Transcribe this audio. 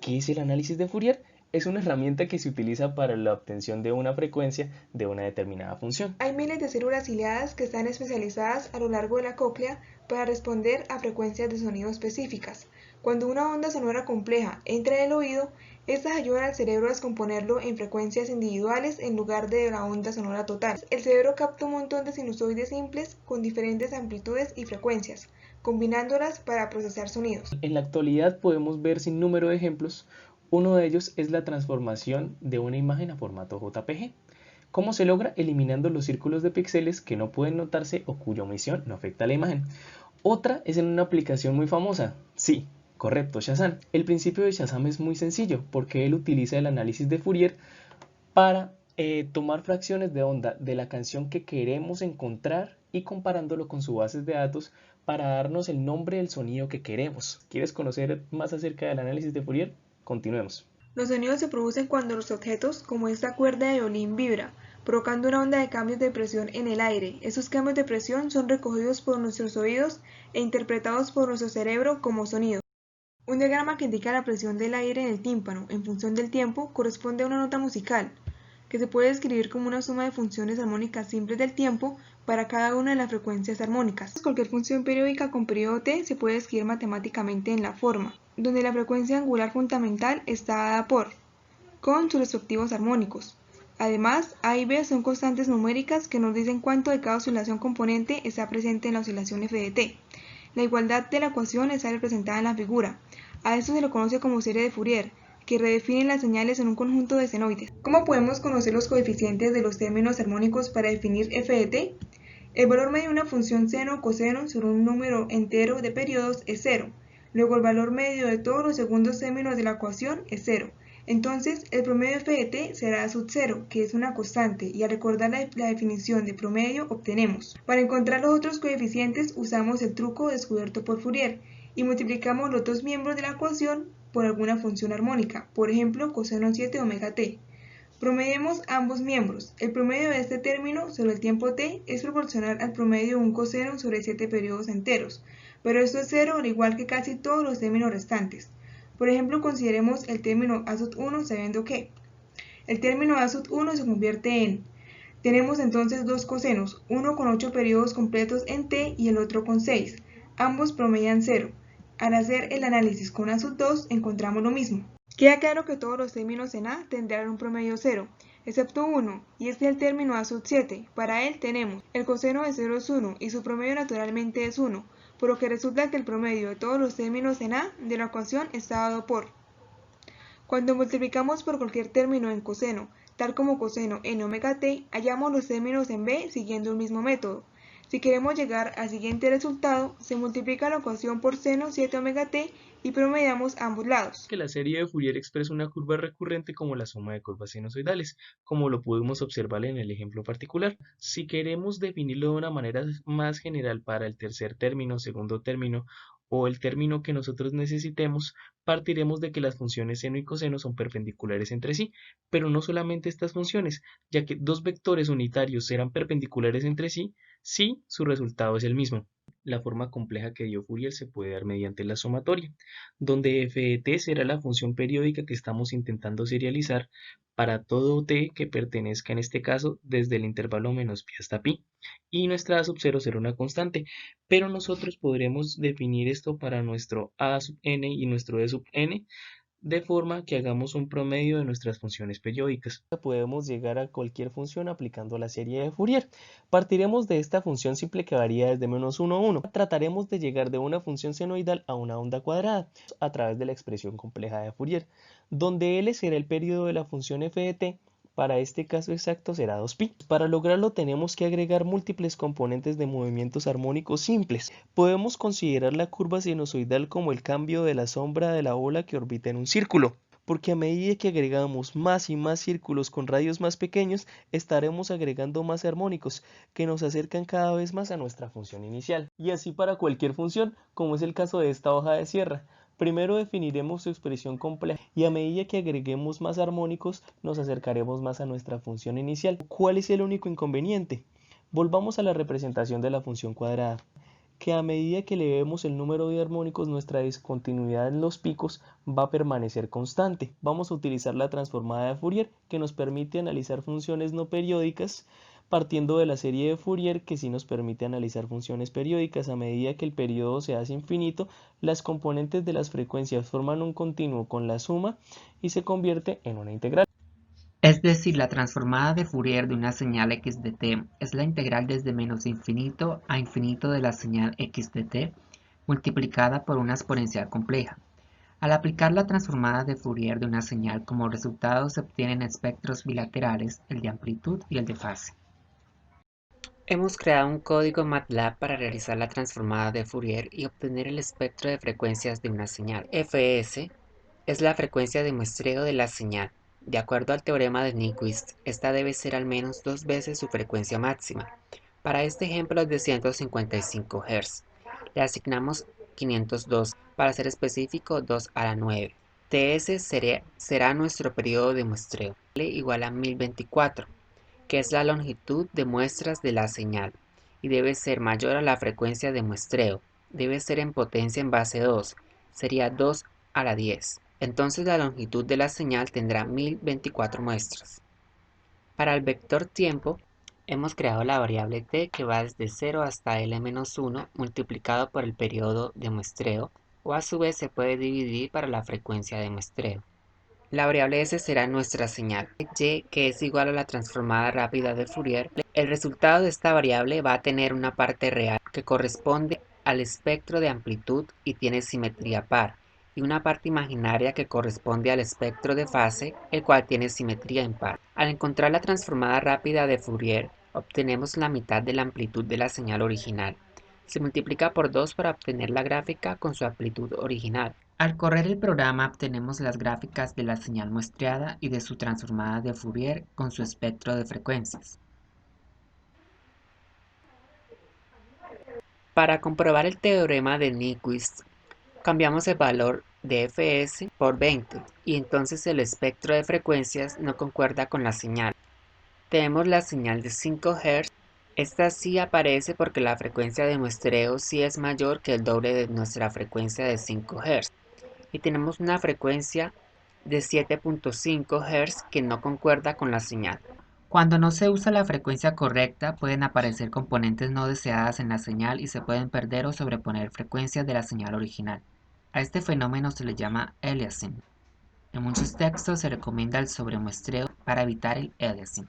¿Qué es el análisis de Fourier? Es una herramienta que se utiliza para la obtención de una frecuencia de una determinada función. Hay miles de células ciliadas que están especializadas a lo largo de la cóclea para responder a frecuencias de sonido específicas. Cuando una onda sonora compleja entra en el oído, estas ayudan al cerebro a descomponerlo en frecuencias individuales en lugar de la onda sonora total. El cerebro capta un montón de sinusoides simples con diferentes amplitudes y frecuencias, combinándolas para procesar sonidos. En la actualidad podemos ver sin número de ejemplos. Uno de ellos es la transformación de una imagen a formato JPG. ¿Cómo se logra? Eliminando los círculos de píxeles que no pueden notarse o cuya omisión no afecta a la imagen. Otra es en una aplicación muy famosa. Sí, correcto, Shazam. El principio de Shazam es muy sencillo porque él utiliza el análisis de Fourier para tomar fracciones de onda de la canción que queremos encontrar y comparándolo con su base de datos para darnos el nombre del sonido que queremos. ¿Quieres conocer más acerca del análisis de Fourier? Continuemos. Los sonidos se producen cuando los objetos, como esta cuerda de violín, vibra, provocando una onda de cambios de presión en el aire. Esos cambios de presión son recogidos por nuestros oídos e interpretados por nuestro cerebro como sonido. Un diagrama que indica la presión del aire en el tímpano en función del tiempo corresponde a una nota musical, que se puede escribir como una suma de funciones armónicas simples del tiempo para cada una de las frecuencias armónicas. Cualquier función periódica con periodo t se puede escribir matemáticamente en la forma, donde la frecuencia angular fundamental está dada por, con sus respectivos armónicos. Además, A y B son constantes numéricas que nos dicen cuánto de cada oscilación componente está presente en la oscilación f de t. La igualdad de la ecuación está representada en la figura. A esto se le conoce como serie de Fourier, que redefine las señales en un conjunto de senoides. ¿Cómo podemos conocer los coeficientes de los términos armónicos para definir f de t? El valor medio de una función seno o coseno sobre un número entero de periodos es 0. Luego el valor medio de todos los segundos términos de la ecuación es 0. Entonces, el promedio f de t será sub 0, que es una constante, y al recordar la definición de promedio obtenemos. Para encontrar los otros coeficientes usamos el truco descubierto por Fourier y multiplicamos los dos miembros de la ecuación por alguna función armónica, por ejemplo coseno 7 omega t. Promediemos ambos miembros. El promedio de este término sobre el tiempo t es proporcional al promedio de un coseno sobre 7 periodos enteros, pero esto es 0 al igual que casi todos los términos restantes. Por ejemplo, consideremos el término a sub 1 sabiendo que el término a sub 1 se convierte en. Tenemos entonces dos cosenos, uno con 8 periodos completos en t y el otro con 6. Ambos promedian 0. Al hacer el análisis con a sub 2 encontramos lo mismo. Queda claro que todos los términos en A tendrán un promedio 0, excepto uno, y este es el término A sub 7. Para él tenemos el coseno de 0 es 1 y su promedio naturalmente es 1, por lo que resulta que el promedio de todos los términos en A de la ecuación está dado por. Cuando multiplicamos por cualquier término en coseno, tal como coseno n omega t, hallamos los términos en B siguiendo el mismo método. Si queremos llegar al siguiente resultado, se multiplica la ecuación por seno 7 omega t y promediamos ambos lados. Que la serie de Fourier expresa una curva recurrente como la suma de curvas sinusoidales, como lo pudimos observar en el ejemplo particular. Si queremos definirlo de una manera más general para el tercer término, segundo término o el término que nosotros necesitemos, partiremos de que las funciones seno y coseno son perpendiculares entre sí, pero no solamente estas funciones, ya que dos vectores unitarios serán perpendiculares entre sí si su resultado es el mismo. La forma compleja que dio Fourier se puede dar mediante la sumatoria, donde f de t será la función periódica que estamos intentando serializar para todo t que pertenezca en este caso desde el intervalo menos pi hasta pi, y nuestra a sub 0 será una constante, pero nosotros podremos definir esto para nuestro a sub n y nuestro e sub n de forma que hagamos un promedio de nuestras funciones periódicas. Podemos llegar a cualquier función aplicando la serie de Fourier. Partiremos de esta función simple que varía desde -1 a 1. Trataremos de llegar de una función senoidal a una onda cuadrada a través de la expresión compleja de Fourier, donde L será el periodo de la función f de t. Para este caso exacto será 2pi. Para lograrlo tenemos que agregar múltiples componentes de movimientos armónicos simples. Podemos considerar la curva sinusoidal como el cambio de la sombra de la bola que orbita en un círculo, porque a medida que agregamos más y más círculos con radios más pequeños, estaremos agregando más armónicos que nos acercan cada vez más a nuestra función inicial. Y así para cualquier función, como es el caso de esta hoja de sierra. Primero definiremos su expresión compleja y a medida que agreguemos más armónicos nos acercaremos más a nuestra función inicial. ¿Cuál es el único inconveniente? Volvamos a la representación de la función cuadrada. que a medida que elevemos el número de armónicos, nuestra discontinuidad en los picos va a permanecer constante. Vamos a utilizar la transformada de Fourier, que nos permite analizar funciones no periódicas partiendo de la serie de Fourier, que sí nos permite analizar funciones periódicas. A medida que el periodo se hace infinito, las componentes de las frecuencias forman un continuo con la suma y se convierte en una integral. Es decir, la transformada de Fourier de una señal x de t es la integral desde menos infinito a infinito de la señal x de t multiplicada por una exponencial compleja. Al aplicar la transformada de Fourier de una señal, como resultado se obtienen espectros bilaterales, el de amplitud y el de fase. Hemos creado un código MATLAB para realizar la transformada de Fourier y obtener el espectro de frecuencias de una señal. Fs es la frecuencia de muestreo de la señal. De acuerdo al teorema de Nyquist, esta debe ser al menos 2 veces su frecuencia máxima. Para este ejemplo es de 155 Hz. Le asignamos 512, para ser específico 2 a la 9. Ts será nuestro periodo de muestreo, igual a 1024, que es la longitud de muestras de la señal, y debe ser mayor a la frecuencia de muestreo. Debe ser en potencia en base 2, sería 2 a la 10. Entonces la longitud de la señal tendrá 1024 muestras. Para el vector tiempo, hemos creado la variable t que va desde 0 hasta L-1 multiplicado por el periodo de muestreo, o a su vez se puede dividir para la frecuencia de muestreo. La variable s será nuestra señal, y, que es igual a la transformada rápida de Fourier. El resultado de esta variable va a tener una parte real que corresponde al espectro de amplitud y tiene simetría par, y una parte imaginaria que corresponde al espectro de fase, el cual tiene simetría impar. Al encontrar la transformada rápida de Fourier, obtenemos la mitad de la amplitud de la señal original. Se multiplica por 2 para obtener la gráfica con su amplitud original. Al correr el programa obtenemos las gráficas de la señal muestreada y de su transformada de Fourier con su espectro de frecuencias. Para comprobar el teorema de Nyquist, cambiamos el valor de Fs por 20 y entonces el espectro de frecuencias no concuerda con la señal. Tenemos la señal de 5 Hz. Esta sí aparece porque la frecuencia de muestreo sí es mayor que el doble de nuestra frecuencia de 5 Hz. Y tenemos una frecuencia de 7.5 Hz que no concuerda con la señal. Cuando no se usa la frecuencia correcta, pueden aparecer componentes no deseadas en la señal y se pueden perder o sobreponer frecuencias de la señal original. A este fenómeno se le llama aliasing. En muchos textos se recomienda el sobremuestreo para evitar el aliasing.